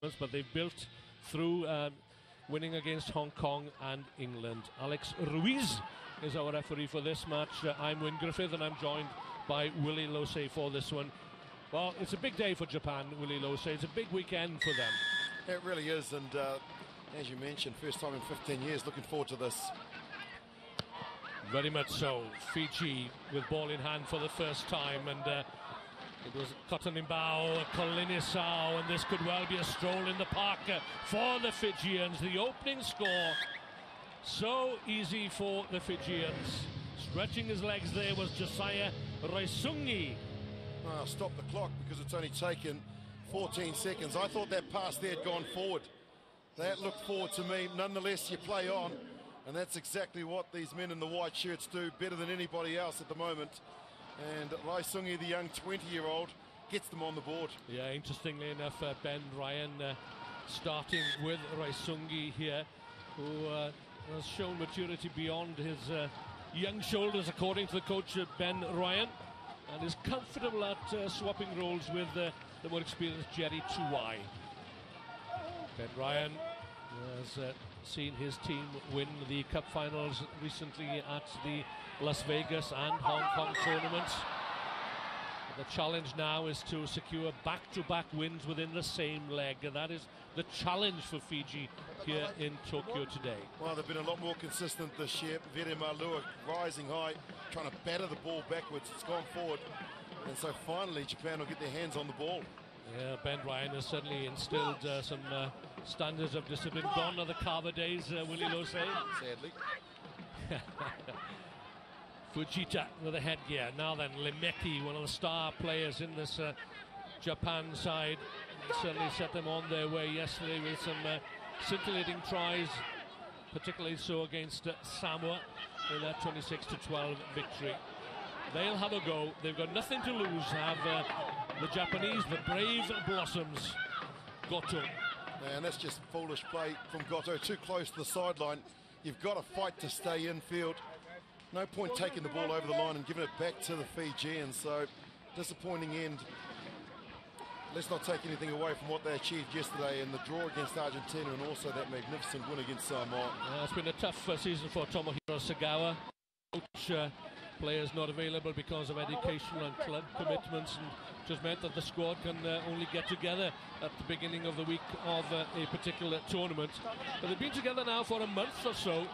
but they've built through, winning against Hong Kong and England. Alex Ruiz is our referee for this match. I'm Wyn Griffith and I'm joined by Willie Losey for this one. Well, it's a big day for Japan, Willie Losey. It's a big weekend for them. It really is, and as you mentioned, first time in 15 years, looking forward to this. Very much so. Fiji with ball in hand for the first time, and it was Kotoninbao, Kolinisau, and this could well be a stroll in the park for the Fijians. The opening score, so easy for the Fijians. Stretching his legs there was Josiah Raisungi. Well, stop the clock because it's only taken 14 seconds. I thought that pass there had gone forward. That looked forward to me. Nonetheless, you play on, and that's exactly what these men in the white shirts do better than anybody else at the moment. And Raisungi, the young 20-year-old, gets them on the board. Yeah, interestingly enough, Ben Ryan starting with Raisungi here, who has shown maturity beyond his young shoulders, according to the coach, Ben Ryan, and is comfortable at swapping roles with the more experienced Jerry Tuwai. Ben Ryan has seen his team win the Cup finals recently at the Las Vegas and Hong Kong tournaments. The challenge now is to secure back-to-back wins within the same leg, and that is the challenge for Fiji here in Tokyo today. Well, they've been a lot more consistent this year. Viti Malua rising high, trying to batter the ball backwards. It's gone forward, and so finally Japan will get their hands on the ball. Yeah, Ben Ryan has certainly instilled some standards of discipline. Gone are the Carver days, Willie Losey. Sadly. Fujita with a headgear. Now then, Limeki, one of the star players in this Japan side, certainly set them on their way yesterday with some scintillating tries, particularly so against Samoa in that 26-12 victory. They'll have a go. They've got nothing to lose. Have the Japanese, the brave blossoms. Goto. Man, that's just foolish play from Goto. Too close to the sideline. You've got to fight to stay in field. No point taking the ball over the line and giving it back to the Fijians. So, disappointing end. Let's not take anything away from what they achieved yesterday in the draw against Argentina and also that magnificent win against Samoa. It's been a tough season for Tomohiro Sagawa. Coach, players not available because of educational and club commitments, and just meant that the squad can only get together at the beginning of the week of a particular tournament. But they've been together now for a month or so.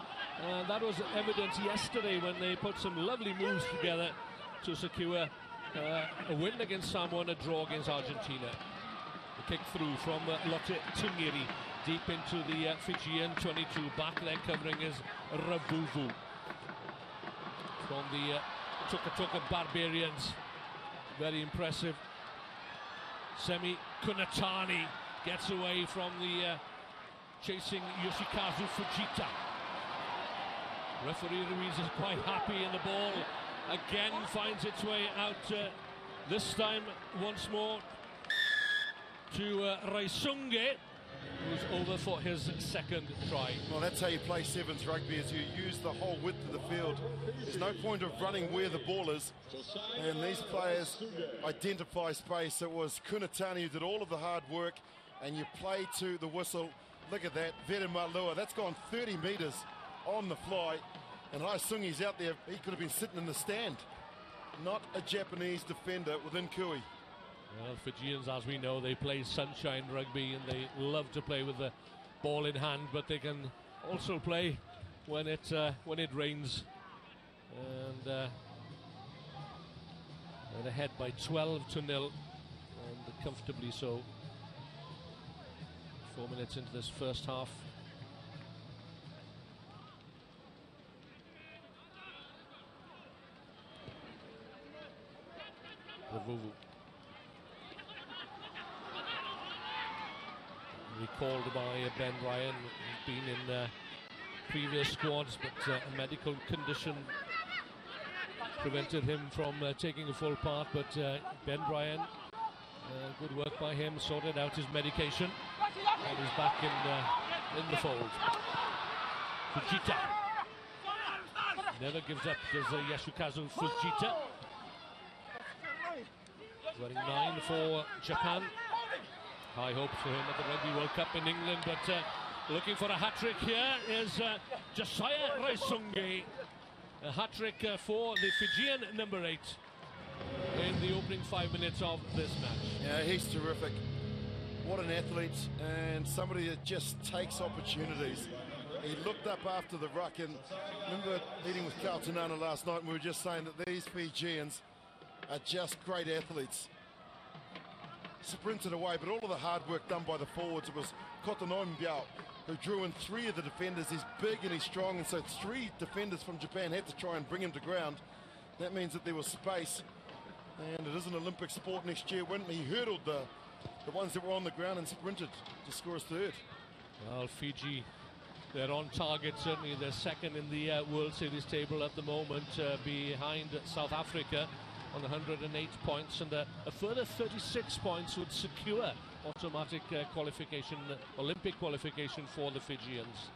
That was evident yesterday when they put some lovely moves together to secure a win against Samoa and a draw against Argentina. The kick through from Lotte Tungiri deep into the Fijian 22. Back there covering is Rabuvu. From the Tuka Barbarians. Very impressive. Semi Kunatani gets away from the chasing Yoshikazu Fujita. Referee Ruiz is quite happy, and the ball again finds its way out, this time once more to Raisungi, who's over for his second try. Well, that's how you play sevens rugby, is you use the whole width of the field. There's no point of running where the ball is, and these players identify space. It was Kunatani who did all of the hard work, and you play to the whistle. Look at that, Viti Malua, that's gone 30 metres on the fly, and Raisungi's out there. He could have been sitting in the stand. Not a Japanese defender within Kui. Well, Fijians, as we know, they play sunshine rugby, and they love to play with the ball in hand, but they can also play when it rains. And they're ahead by 12-0, and comfortably so. 4 minutes into this first half. Rabuvu. Recalled by Ben Ryan, who's been in previous squads, but a medical condition prevented him from taking a full part. But Ben Ryan, good work by him, sorted out his medication, and he's back in the fold. Fujita never gives up, does Yasukazu Fujita. Running 9 for Japan. High hopes for him at the Rugby World Cup in England, but looking for a hat-trick here is Josiah Raisungi. A hat-trick for the Fijian number 8 in the opening 5 minutes of this match. Yeah, he's terrific. What an athlete, and somebody that just takes opportunities. He looked up after the ruck, and remember meeting with Carlton Nana last night, and we were just saying that these Fijians are just great athletes. Sprinted away, but all of the hard work done by the forwards. It was Kotonombiao who drew in 3 of the defenders. He's big and he's strong, and so 3 defenders from Japan had to try and bring him to ground. That means that there was space, and it is an Olympic sport next year. When he hurdled the ones that were on the ground and sprinted to score his 3rd. Well, Fiji, they're on target. Certainly they're second in the World Series table at the moment, behind South Africa on 108 points, and a further 36 points would secure automatic qualification, Olympic qualification for the Fijians.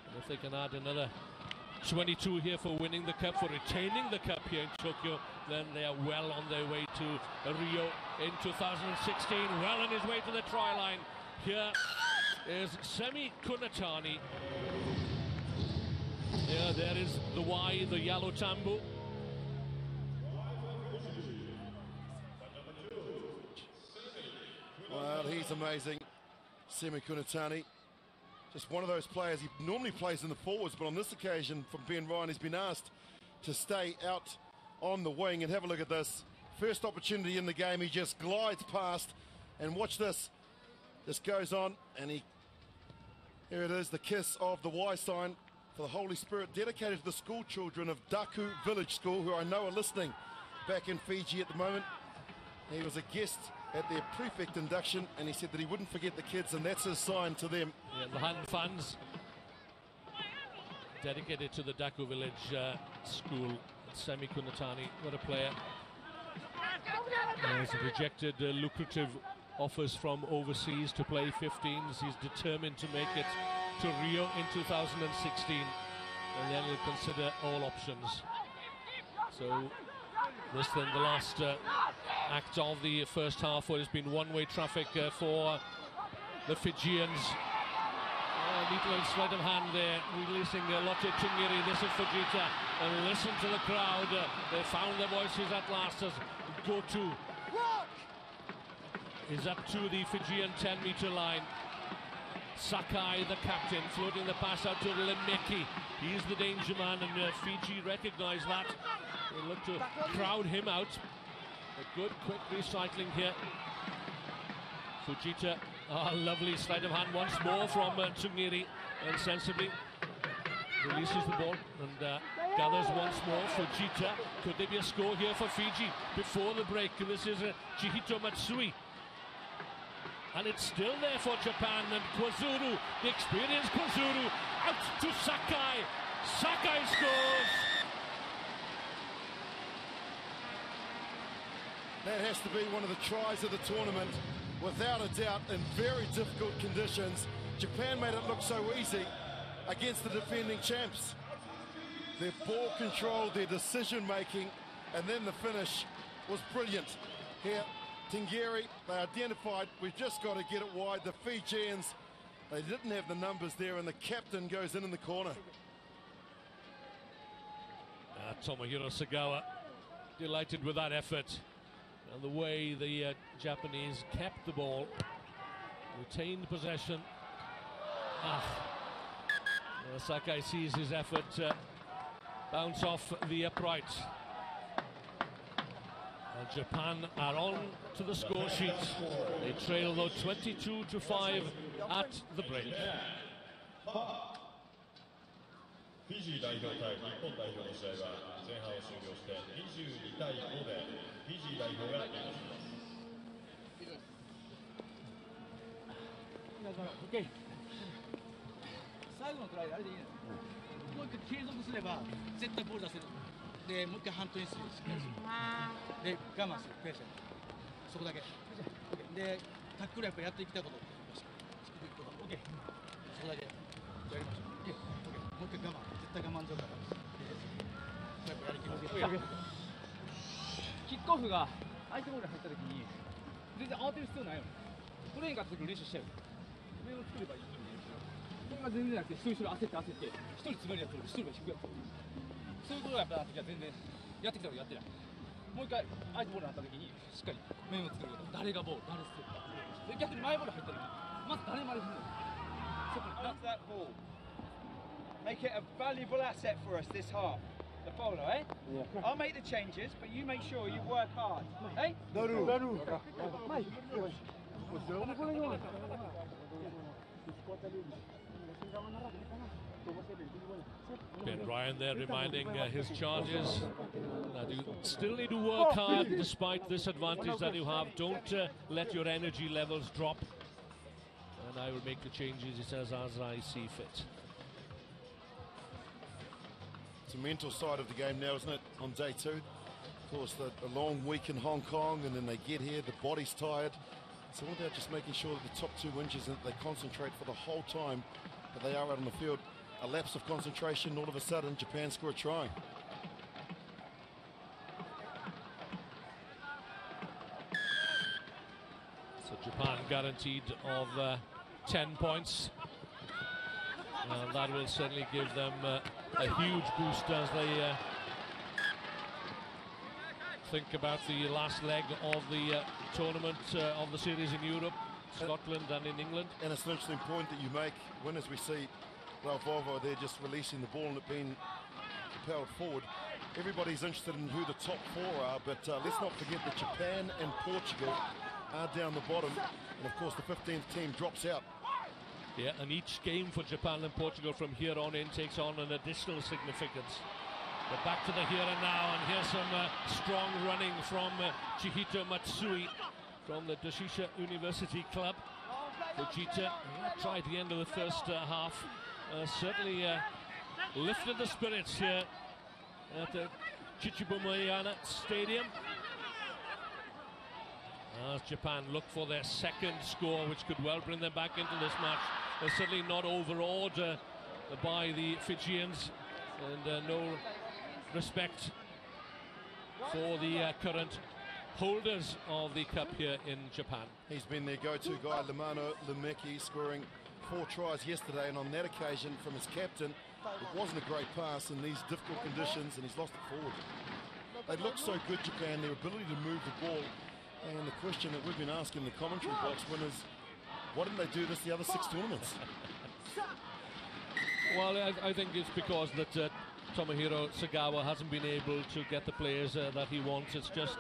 And if they can add another 22 here for winning the cup, for retaining the cup here in Tokyo, then they are well on their way to Rio in 2016, well on his way to the try line. Here is Semi Kunatani. Yeah, there is the Y, the yellow tambo. Well, he's amazing, Semi Kunatani. Just one of those players. He normally plays in the forwards, but on this occasion from Ben Ryan, he's been asked to stay out on the wing. And have a look at this. First opportunity in the game, he just glides past, and watch this. This goes on, and here it is, the kiss of the Y sign for the Holy Spirit, dedicated to the school children of Daku Village School, who I know are listening back in Fiji at the moment. He was a guest at their prefect induction, and he said that he wouldn't forget the kids, and that's his sign to them. Yeah, the hand fans dedicated to the Daku Village School. Semi Kunatani, what a player. He's rejected lucrative offers from overseas to play 15s. He's determined to make it to Rio in 2016, and then he'll consider all options. So this then the last act of the first half, where there's been one-way traffic for the Fijians. Neat little sleight of hand there, releasing Lotte Tungiri. This is Fujita, and listen to the crowd. They found their voices at last as Gotu is up to the Fijian 10-meter line. Sakai, the captain, floating the pass out to Lemeki. He's the danger man, and Fiji recognise that. They look to crowd him out. A good, quick recycling here. Fujita, lovely sleight of hand once more from Tungiri, and sensibly releases the ball and gathers once more. Fujita, could there be a score here for Fiji before the break? And this is Chihito Matsui. And it's still there for Japan, and Kwazuru, the experienced Kwazuru, out to Sakai. Sakai scores! That has to be one of the tries of the tournament, without a doubt, in very difficult conditions. Japan made it look so easy against the defending champs. Their ball control, their decision making, and then the finish was brilliant. Here, Tingeri, they identified, we've just got to get it wide. The Fijians, they didn't have the numbers there, and the captain goes in the corner. Tomohiro Sagawa, delighted with that effort. And the way the Japanese kept the ball, retained possession. Sakai sees his effort bounce off the upright. Japan are on to the score sheet. They trail though 22-5 at the break. フィジー代表対日本代表の試合は前半を終了して22対5でフィジー代表がリードします。最後のトライあれでいいの。もう一回継続すれば絶対ボール出せる。でもう一回ハントにする。で我慢する。プレッシャー。そこだけ。でタックルやっぱやっていきたいこと。オッケー。そこだけやりましょう。オッケー。もう一回我慢。絶対我慢強から。やりきる。キックオフが相手ボールに入った時に全然慌てる必要ないよ。こ取れんかった時の練習しちゃう。面を作ればいい。それが全然なくて、一人焦って、一人詰めるやつより一人が引くやつ。そういうことをやっぱ時は全然やってきたことやってない。もう一回相手ボールになった時にしっかり面を作ること。誰がボール、誰ステップか。で逆に前ボール入った時にまず誰まで踏むの。そこに。That's that ball. Make it a valuable asset for us this half. The bowler, eh? Yeah. I'll make the changes, but you make sure you work hard, eh? Ben Ryan there reminding his charges that you still need to work hard despite this advantage that you have. Don't let your energy levels drop. And I will make the changes, he says, as I see fit. It's a mental side of the game now, isn't it, on day two? Of course, the long week in Hong Kong, and then they get here, the body's tired. It's all about just making sure that the top two inches, that they concentrate for the whole time that they are out on the field. A lapse of concentration, all of a sudden, Japan score a try. So Japan guaranteed of 10 points. And that will certainly give them a huge boost as they think about the last leg of the tournament of the series in Europe, Scotland and in England. And it's an interesting point that you make when, as we see Ralph Volvo, they're just releasing the ball and it being propelled forward. Everybody's interested in who the top four are, but let's not forget that Japan and Portugal are down the bottom, and of course the 15th team drops out. Yeah, and each game for Japan and Portugal from here on in takes on an additional significance. But back to the here and now, and here's some strong running from Chihito Matsui from the Doshisha University Club. Fujita tried the end of the first half. Certainly lifted the spirits here at the Chichibumayana Stadium. As Japan look for their second score, which could well bring them back into this match. They're certainly not overawed by the Fijians, and no respect for the current holders of the cup here in Japan. He's been their go-to guy, Limano Limeki, scoring 4 tries yesterday, and on that occasion from his captain, it wasn't a great pass in these difficult conditions, and he's lost it forward. They look so good, Japan, their ability to move the ball. And the question that we've been asking in the commentary box, winners, why didn't they do this the other 6 tournaments? Well, I think it's because that Tomohiro Sagawa hasn't been able to get the players that he wants. It's just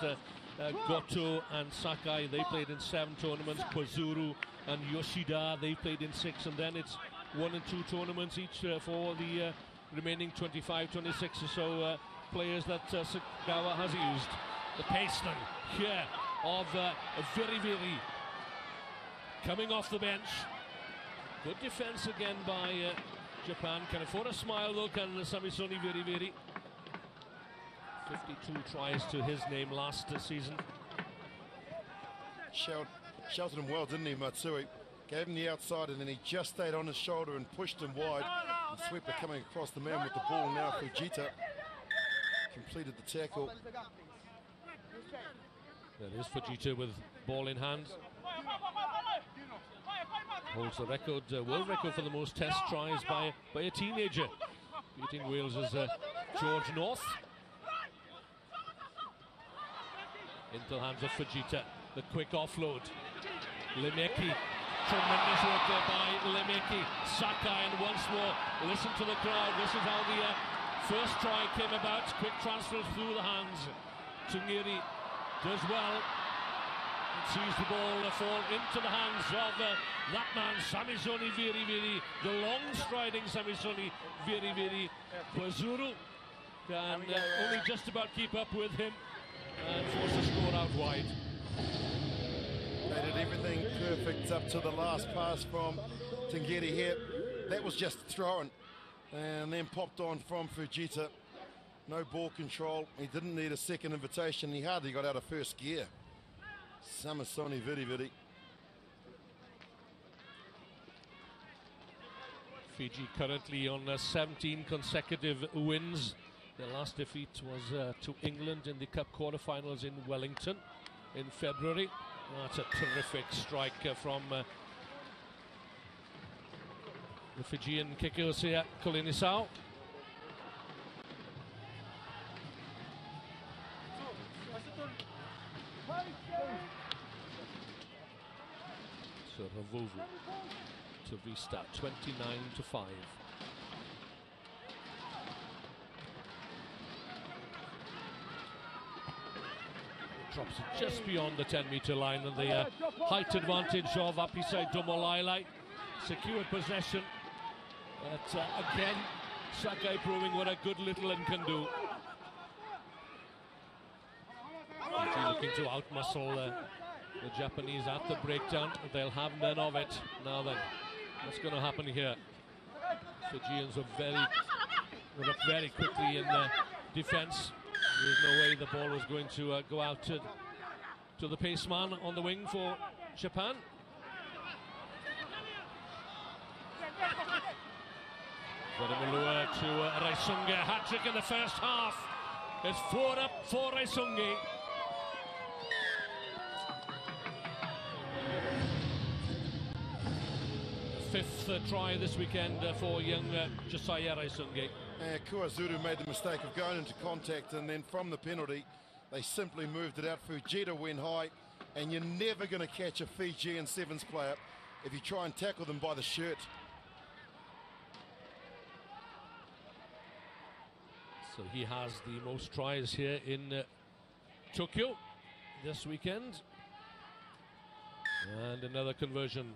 Goto and Sakai, they played in 7 tournaments. Kozuru and Yoshida, they played in 6, and then it's 1 and 2 tournaments each for the remaining 25, 26 or so players that Sagawa has used. The paceman here of a very coming off the bench. Good defense again by Japan. Can afford a smile though, can Samisoni very. 52 tries to his name last season. Shouted him well, didn't he, Matsui? Gave him the outside, and then he just stayed on his shoulder and pushed him wide. And Sweeper coming across the man with the ball now. Fujita completed the tackle. That is Fujita with ball in hand. Holds the record, world record for the most test tries by a teenager. Beating Wales's George North. Into the hands of Fujita. The quick offload. Limeki. Tremendous work there by Limeki. Sakai, and once more, listen to the crowd. This is how the first try came about. Quick transfers through the hands. Tungiri does well and sees the ball fall into the hands of that man, Samisoni Viri. The long striding Samisoni Viri. Kozuru can only just about keep up with him and force a score out wide. They did everything perfect up to the last pass from Tungiri here. That was just thrown and then popped on from Fujita. No ball control. He didn't need a second invitation. He hardly got out of first gear. Samisoni Viri. Fiji currently on 17 consecutive wins. Their last defeat was to England in the Cup quarterfinals in Wellington in February. That's a terrific strike from the Fijian kickers here, Kulinisau. So Ravuvu to restart, 29-5. Drops it just beyond the 10-meter line, and the height advantage of Apisai Dumolailai. Secured possession. But again, Sakai proving what a good little one can do. Looking to outmuscle the Japanese at the breakdown. They'll have none of it. Now then, what's going to happen here? Fijians were up very quickly in defense. There's no way the ball was going to go out to the paceman on the wing for Japan. Veremalua to Raisungi, hat-trick in the first half. It's 4 up for Raisungi. Fifth try this weekend for young Josiah Raisungi. Kuazuru made the mistake of going into contact, and then from the penalty they simply moved it out. Fujita went high, and you're never going to catch a Fijian sevens player if you try and tackle them by the shirt. So he has the most tries here in Tokyo this weekend. And another conversion.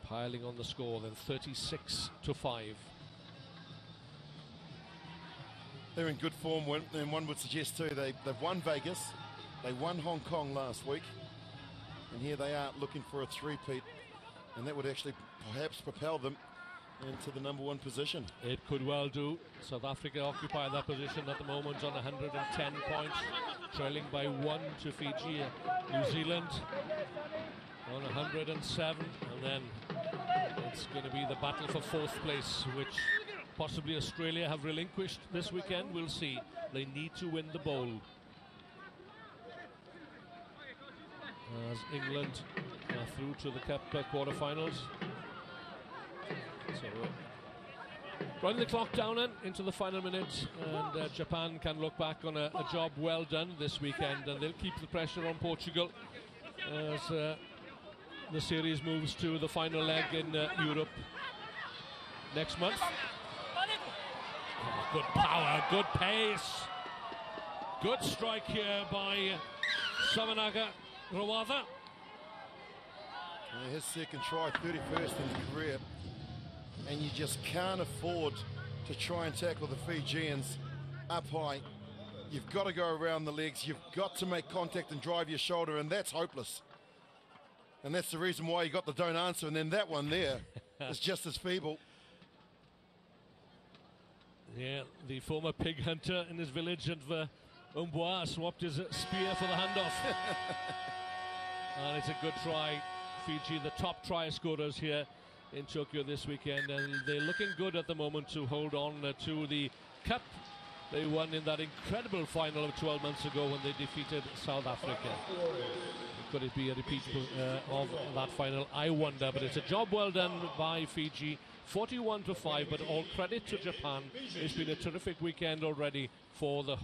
Piling on the score then, 36-5. They're in good form, and one would suggest too they've won Vegas, they won Hong Kong last week, and here they are looking for a three-peat, and that would actually perhaps propel them into the #1 position. It could well do. South Africa occupy that position at the moment on 110 points, trailing by 1 to Fiji. New Zealand on 107, and then it's going to be the battle for 4th place, which possibly Australia have relinquished this weekend. We'll see. They need to win the bowl. As England are through to the Cup quarterfinals. So running the clock down then into the final minute, and Japan can look back on a job well done this weekend, and they'll keep the pressure on Portugal as the series moves to the final leg in Europe next month. Oh, good power, good pace, good strike here by Samanaga Rawatha. His second try, 31st in the career, and you just can't afford to try and tackle the Fijians up high. You've got to go around the legs, you've got to make contact and drive your shoulder, and that's hopeless. And that's the reason why you got the don't answer, and then that one there is just as feeble. Yeah, the former pig hunter in his village of Umboa swapped his spear for the handoff. And it's a good try. Fiji, the top try scorers here in Tokyo this weekend, and they're looking good at the moment to hold on to the cup they won in that incredible final of 12 months ago when they defeated South Africa. Could it be a repeat of that final? I wonder, but it's a job well done by Fiji. 41-5, but all credit to Japan. It's been a terrific weekend already for the